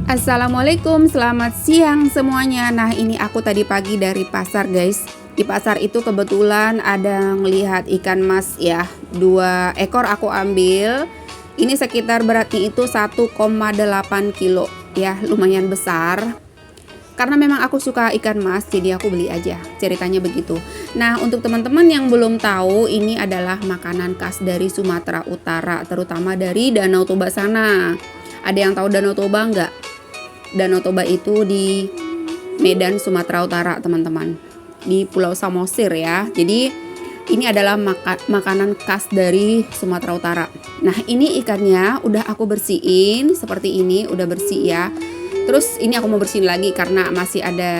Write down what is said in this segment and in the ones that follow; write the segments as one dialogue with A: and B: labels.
A: Assalamualaikum, selamat siang semuanya. Nah, ini aku tadi pagi dari pasar, guys. Di pasar itu kebetulan ada ngelihat ikan mas ya. 2 ekor aku ambil. Ini sekitar beratnya itu 1,8 kilo ya, lumayan besar. Karena memang aku suka ikan mas, jadi aku beli aja. Ceritanya begitu. Nah, untuk teman-teman yang belum tahu, ini adalah makanan khas dari Sumatera Utara, terutama dari Danau Toba sana. Ada yang tahu Danau Toba nggak? Danau Toba itu di Medan, Sumatera Utara, teman-teman. Di Pulau Samosir ya. Jadi ini adalah makanan khas dari Sumatera Utara. Nah, ini ikannya udah aku bersihin seperti ini, udah bersih ya. Terus ini aku mau bersihin lagi karena masih ada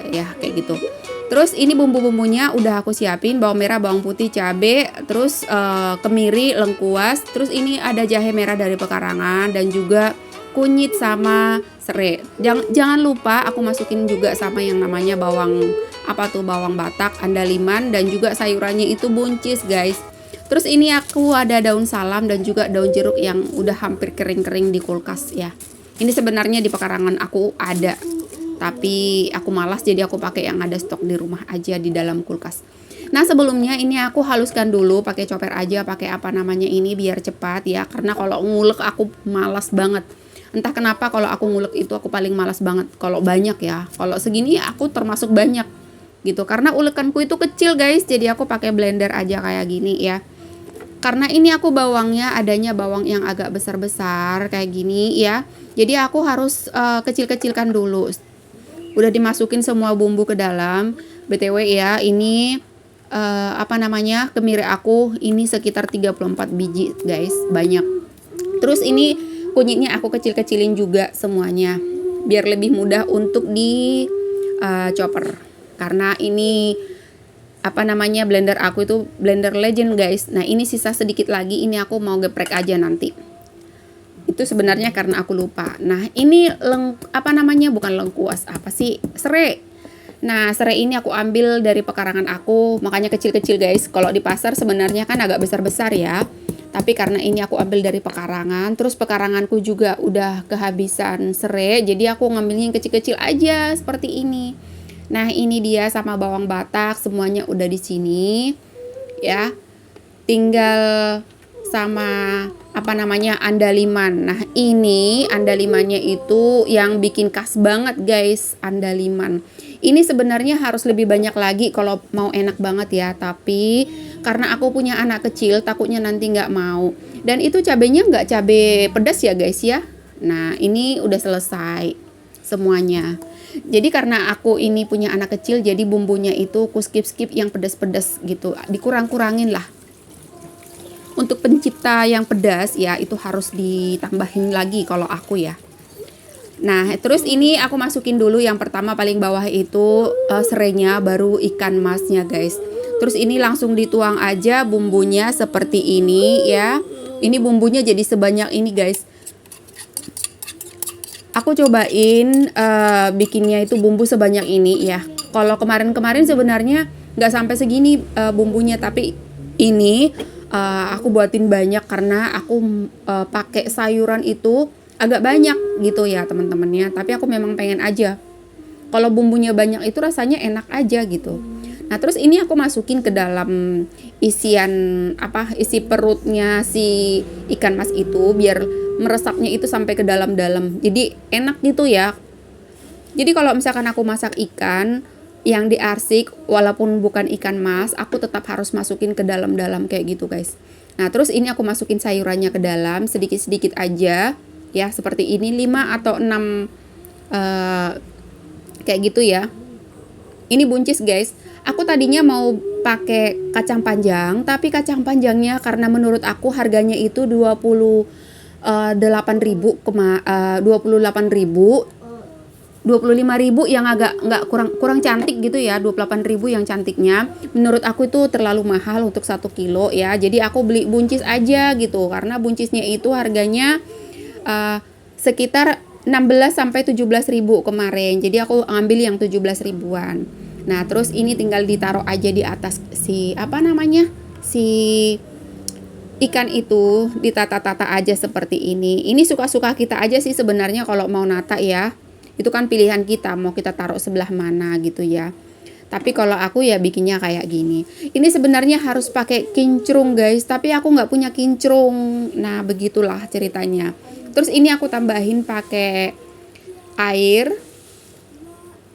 A: ya kayak gitu. Terus ini bumbu-bumbunya udah aku siapin, bawang merah, bawang putih, cabe, terus kemiri, lengkuas. Terus ini ada jahe merah dari pekarangan dan juga kunyit sama serai. Jangan lupa aku masukin juga sama yang namanya bawang bawang batak, andaliman, dan juga sayurannya itu buncis, guys. Terus ini aku ada daun salam dan juga daun jeruk yang udah hampir kering-kering di kulkas ya. Ini sebenarnya di pekarangan aku ada, tapi aku malas jadi aku pakai yang ada stok di rumah aja di dalam kulkas. Nah, sebelumnya ini aku haluskan dulu pakai chopper aja, pakai apa namanya ini biar cepat ya, karena kalau ngulek aku malas banget. Entah kenapa kalau aku ngulek itu aku paling malas banget kalau banyak ya. Kalau segini aku termasuk banyak gitu. Karena ulekanku itu kecil, guys. Jadi aku pakai blender aja kayak gini ya. Karena ini aku bawangnya adanya bawang yang agak besar-besar kayak gini ya. Jadi aku harus kecil-kecilkan dulu. Udah dimasukin semua bumbu ke dalam. BTW ya, ini kemiri aku ini sekitar 34 biji, guys. Banyak. Terus ini kunyitnya aku kecil-kecilin juga semuanya biar lebih mudah untuk di chopper. Karena ini blender aku itu blender legend, guys. Nah, ini sisa sedikit lagi, ini aku mau geprek aja nanti. Itu sebenarnya karena aku lupa. Nah, ini bukan lengkuas, serai. Nah, serai ini aku ambil dari pekarangan aku, makanya kecil-kecil, guys. Kalau di pasar sebenarnya kan agak besar-besar ya. Tapi karena ini aku ambil dari pekarangan, terus pekaranganku juga udah kehabisan serai, jadi aku ngambilnya yang kecil-kecil aja seperti ini. Nah, ini dia sama bawang batak, semuanya udah di sini. Ya. Tinggal sama andaliman. Nah, ini andalimannya itu yang bikin khas banget, guys, andaliman. Ini sebenarnya harus lebih banyak lagi kalau mau enak banget ya, tapi karena aku punya anak kecil takutnya nanti nggak mau. Dan itu cabenya nggak cabe pedas ya, guys ya. Nah, ini udah selesai semuanya. Jadi karena aku ini punya anak kecil, jadi bumbunya itu aku skip yang pedas-pedas gitu, dikurang-kurangin lah. Untuk pencipta yang pedas ya itu harus ditambahin lagi kalau aku ya. Nah, terus ini aku masukin dulu yang pertama paling bawah itu serainya, baru ikan masnya, guys. Terus ini langsung dituang aja bumbunya seperti ini ya. Ini bumbunya jadi sebanyak ini, guys. Aku cobain bikinnya itu bumbu sebanyak ini ya. Kalau kemarin-kemarin sebenarnya nggak sampai segini bumbunya, tapi ini aku buatin banyak karena aku pakai sayuran itu agak banyak gitu ya, teman-temannya. Tapi aku memang pengen aja. Kalau bumbunya banyak itu rasanya enak aja gitu. Nah, terus ini aku masukin ke dalam isi perutnya si ikan mas itu biar meresapnya itu sampai ke dalam-dalam. Jadi enak gitu ya. Jadi kalau misalkan aku masak ikan yang diarsik walaupun bukan ikan mas, aku tetap harus masukin ke dalam-dalam kayak gitu, guys. Nah, terus ini aku masukin sayurannya ke dalam sedikit-sedikit aja ya, seperti ini 5 atau 6 kayak gitu ya. Ini buncis, guys. Aku tadinya mau pakai kacang panjang, tapi kacang panjangnya karena menurut aku harganya itu 28.000 25.000 yang agak nggak kurang cantik gitu ya. 28.000 yang cantiknya menurut aku itu terlalu mahal untuk 1 kilo ya. Jadi aku beli buncis aja gitu, karena buncisnya itu harganya sekitar 16 sampai 17.000 kemarin. Jadi aku ambil yang 17 ribuan. Nah, terus ini tinggal ditaruh aja di atas si ikan itu ditata-tata aja seperti ini. Ini suka-suka kita aja sih sebenarnya kalau mau nata ya. Itu kan pilihan kita mau kita taruh sebelah mana gitu ya. Tapi kalau aku ya bikinnya kayak gini. Ini sebenarnya harus pakai kincrung guys, tapi aku nggak punya kincrung. Nah begitulah ceritanya. Terus ini aku tambahin pakai air.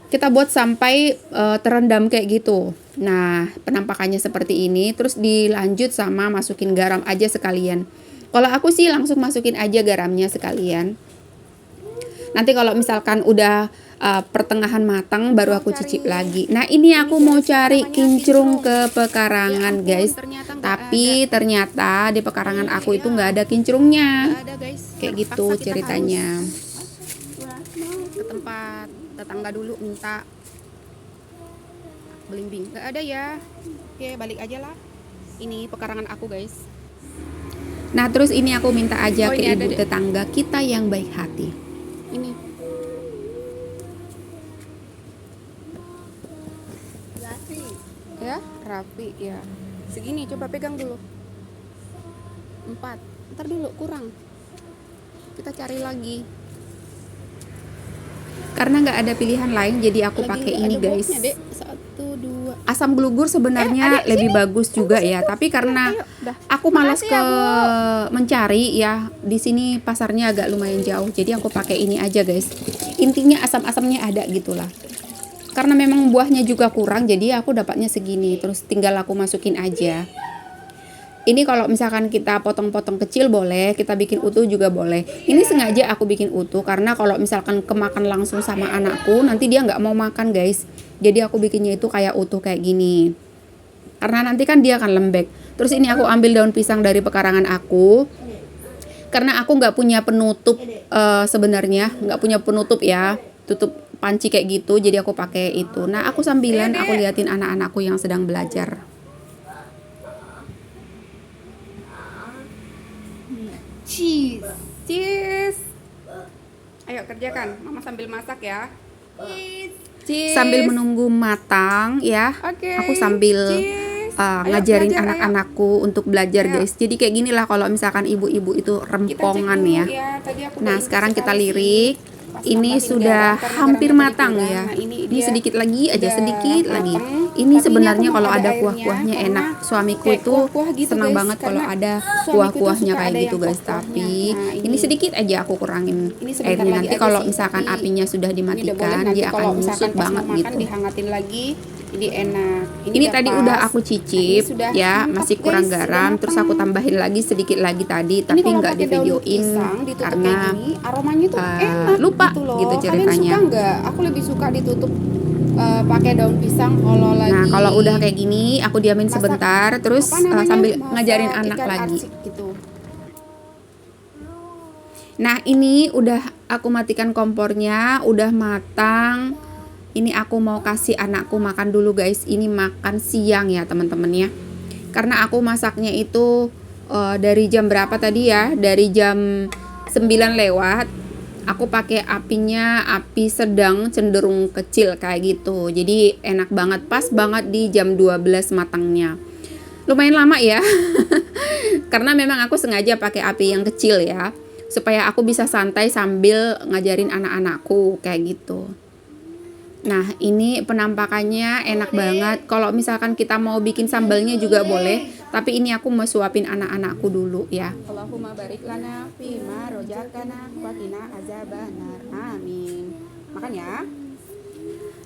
A: Kita buat sampai terendam kayak gitu. Nah, penampakannya seperti ini. Terus dilanjut sama masukin garam aja sekalian. Kalau aku sih langsung masukin aja garamnya sekalian. Nanti kalau misalkan udah pertengahan matang baru aku cicip lagi. Nah, ini aku mau cari kincrung ke pekarangan guys. Tapi ternyata di pekarangan aku itu nggak ada kincrungnya. Kayak gitu ceritanya. Ke tempat tetangga dulu minta belimbing, nggak ada ya. Oke, balik aja lah. Ini pekarangan aku guys. Nah terus ini aku minta aja ke ibu tetangga kita yang baik hati. Ini Raffi ya, Raffi ya. Segini, coba pegang dulu. 4, ntar dulu kurang. Kita cari lagi. Karena nggak ada pilihan lain, jadi aku pakai ini guys. 1, 2. Asam blugur sebenarnya lebih bagus juga ya, tapi karena aku malas ke mencari ya, di sini pasarnya agak lumayan jauh, jadi aku pakai ini aja guys. Intinya asam-asamnya ada gitulah. Karena memang buahnya juga kurang, jadi aku dapatnya segini. Terus tinggal aku masukin aja. Ini kalau misalkan kita potong-potong kecil boleh, kita bikin utuh juga boleh. Ini sengaja aku bikin utuh karena kalau misalkan kemakan langsung sama anakku, nanti dia nggak mau makan guys. Jadi aku bikinnya itu kayak utuh kayak gini. Karena nanti kan dia akan lembek. Terus ini aku ambil daun pisang dari pekarangan aku. Karena aku nggak punya penutup sebenarnya, nggak punya penutup ya, tutup panci kayak gitu. Jadi aku pakai itu. Nah aku sambilan aku liatin anak-anakku yang sedang belajar. Cheese. Ayo kerjakan, mama sambil masak ya. Cheese. Sambil menunggu matang ya. Aku sambil ngajarin anak-anakku untuk belajar guys. Jadi kayak gini lah kalau misalkan ibu-ibu itu rempongan ya. Nah sekarang kita lirik. Ini sudah hampir matang ya. Ini sedikit lagi aja, sedikit lagi. Ini sebenarnya kalau ada kuah-kuahnya enak. Suamiku itu senang banget kalau ada kuah-kuahnya kayak gitu guys. Tapi ini sedikit aja aku kurangin airnya. Nanti kalau misalkan apinya sudah dimatikan, dia akan menyusut banget gitu. Dihangatin lagi. Jadi enak. Ini tadi udah aku cicip ya, masih kurang garam. Terus aku tambahin lagi sedikit lagi tadi, tapi nggak di videoin karena aromanya tuh enak, lupa gitu ceritanya. Kalian suka nggak? Aku lebih suka ditutup pakai daun pisang kalau lagi. Nah kalau udah kayak gini, aku diamin sebentar, terus sambil ngajarin anak lagi. Gitu. Nah ini udah aku matikan kompornya, udah matang. Ini aku mau kasih anakku makan dulu guys. Ini makan siang ya teman-teman ya. Karena aku masaknya itu dari jam berapa tadi ya? Dari jam 9 lewat. Aku pakai apinya api sedang cenderung kecil kayak gitu. Jadi enak banget, pas banget di jam 12 matangnya. Lumayan lama ya. Karena memang aku sengaja pakai api yang kecil ya. Supaya aku bisa santai sambil ngajarin anak-anakku kayak gitu. Nah ini penampakannya enak banget. Kalau misalkan kita mau bikin sambalnya juga boleh. Tapi ini aku mau suapin anak-anakku dulu ya. Allahumma barik lana fima rojakana wakina azabannar. Amin. Makan ya.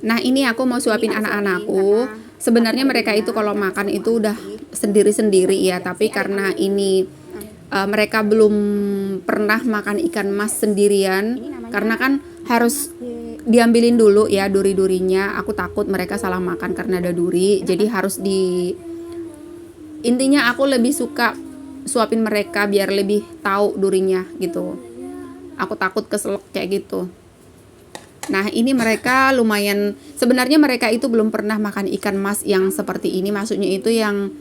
A: Nah ini aku mau suapin anak-anakku. Sebenarnya mereka itu kalau makan itu udah sendiri-sendiri ya. Tapi karena ini mereka belum pernah makan ikan mas sendirian. Karena kan harus diambilin dulu ya duri-durinya. Aku takut mereka salah makan karena ada duri. Jadi harus intinya aku lebih suka suapin mereka biar lebih tahu durinya gitu. Aku takut keselak kayak gitu. Nah ini mereka lumayan. Sebenarnya mereka itu belum pernah makan ikan mas yang seperti ini. Maksudnya itu yang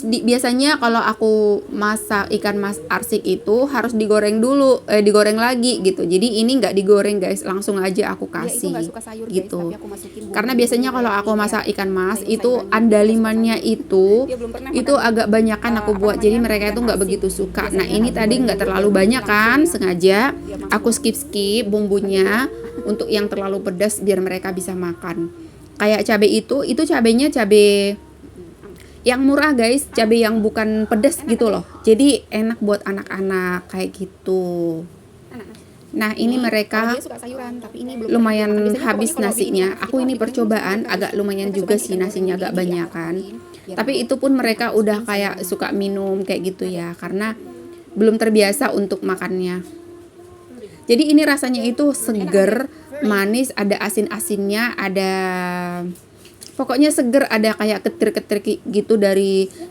A: biasanya kalau aku masak ikan mas arsik itu harus digoreng dulu, digoreng lagi gitu. Jadi ini nggak digoreng guys, langsung aja aku kasih gitu. Karena biasanya kalau aku masak ikan mas itu andalimannya itu agak banyakan aku buat. Jadi mereka itu nggak begitu suka. Nah ini tadi nggak terlalu banyak kan, sengaja aku skip bumbunya untuk yang terlalu pedas biar mereka bisa makan. Kayak cabai itu cabainya cabai yang murah guys, cabai yang bukan pedas gitu loh. Jadi enak buat anak-anak kayak gitu. Nah ini mereka lumayan habis nasinya. Aku ini percobaan agak lumayan juga sih nasinya agak banyakan. Tapi itu pun mereka udah kayak suka minum kayak gitu ya, karena belum terbiasa untuk makannya. Jadi ini rasanya itu seger, manis, ada asin-asinnya, ada pokoknya seger, ada kayak ketir-ketir gitu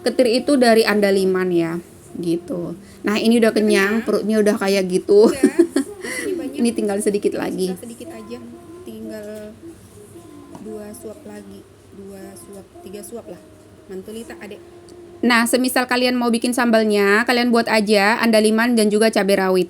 A: ketir itu dari andaliman ya gitu. Nah ini udah kenyang, perutnya udah kayak gitu. Ini tinggal sedikit lagi. Sedikit aja, tinggal 2 suap lagi, 3 suap lah. Mantulita adek. Nah semisal kalian mau bikin sambalnya, kalian buat aja andaliman dan juga cabai rawit.